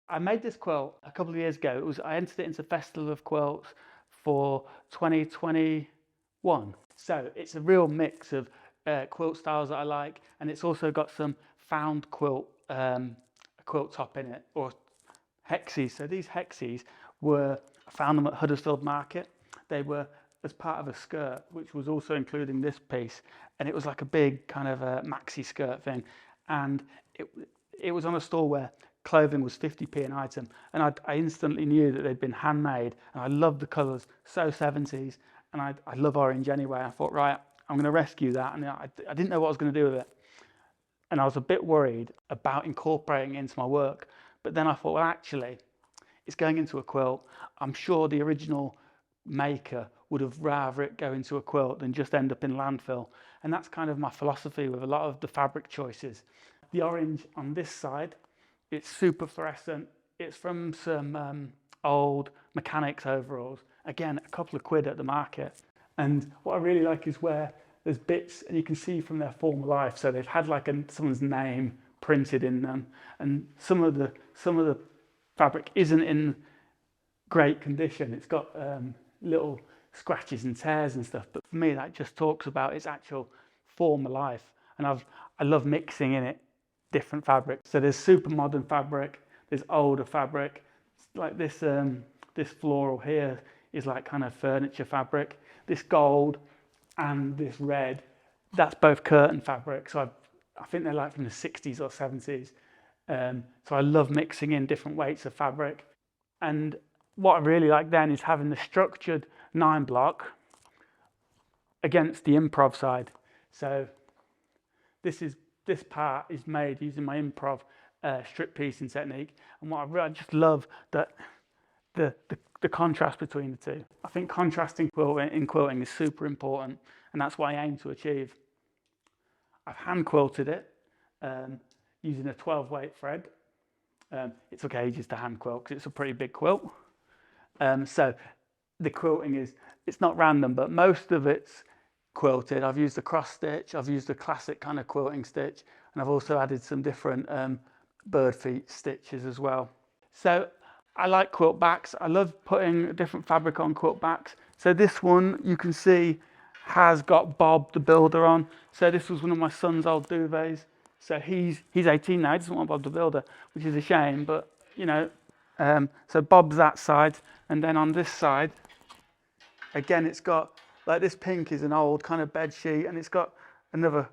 I made this quilt a couple of years ago. I entered it into Festival of Quilts for 2021. So it's a real mix of quilt styles that I like, and it's also got some found quilt quilt top in it, or Hexies. So these Hexies I found them at Huddersfield Market. They were as part of a skirt, which was also including this piece, and it was like a big kind of a maxi skirt thing, and it was on a store where clothing was 50p an item, and I instantly knew that they'd been handmade, and I loved the colours, so 70s, and I love orange anyway. I thought, right, I'm going to rescue that, and I didn't know what I was going to do with it, and I was a bit worried about incorporating it into my work, but then I thought, well, actually, it's going into a quilt. I'm sure the original maker would have rather it go into a quilt than just end up in landfill, and that's kind of my philosophy with a lot of the fabric choices. The orange on this side, it's super fluorescent. It's from some old mechanics overalls. Again, a couple of quid at the market. And what I really like is where there's bits, and you can see from their former life. So they've had like someone's name printed in them, and some of the fabric isn't in great condition. It's got little scratches and tears and stuff. But for me, that just talks about its actual former life. And I love mixing in it different fabrics. So there's super modern fabric, there's older fabric. Like this this floral here is like kind of furniture fabric. This gold and this red, that's both curtain fabric. So I think they're like from the 60s or 70s. So I love mixing in different weights of fabric. And what I really like then is having the structured 9 block against the improv side. So this part is made using my improv strip piecing technique, and I just love that the contrast between the two. I think contrasting in quilting is super important, and that's what I aim to achieve. I've hand quilted it using a 12 weight thread. It took ages to hand quilt because it's a pretty big quilt. So the quilting it's not random, but most of it's quilted. I've used a cross stitch, I've used a classic kind of quilting stitch, and I've also added some different bird feet stitches as well. So I like quilt backs. I love putting different fabric on quilt backs. So this one you can see has got Bob the Builder on. So this was one of my son's old duvets. So he's 18 now, he doesn't want Bob the Builder, which is a shame, but you know, so Bob's that side, and then on this side, again, it's got, like this pink is an old kind of bed sheet, and it's got another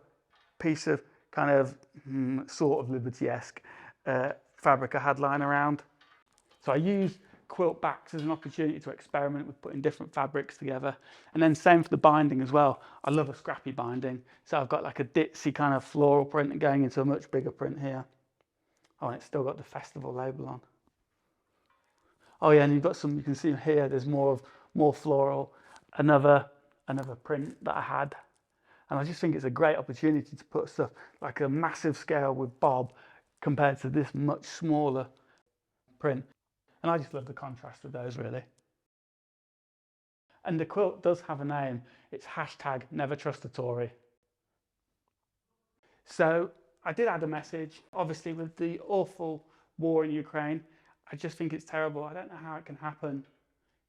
piece of kind of sort of Liberty-esque fabric I had lying around. So I use quilt backs as an opportunity to experiment with putting different fabrics together. And then same for the binding as well. I love a scrappy binding. So I've got like a ditzy kind of floral print going into a much bigger print here. Oh, and it's still got the festival label on. Oh yeah, and you've got some, you can see here, there's more floral, another print that I had. And I just think it's a great opportunity to put stuff like a massive scale with Bob compared to this much smaller print. And I just love the contrast with those, really. And the quilt does have a name. It's #NeverTrustATory. So I did add a message. Obviously, with the awful war in Ukraine, I just think it's terrible. I don't know how it can happen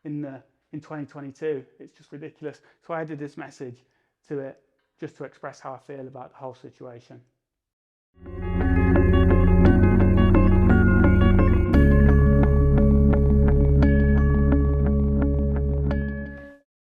in 2022. It's just ridiculous. So I added this message to it just to express how I feel about the whole situation.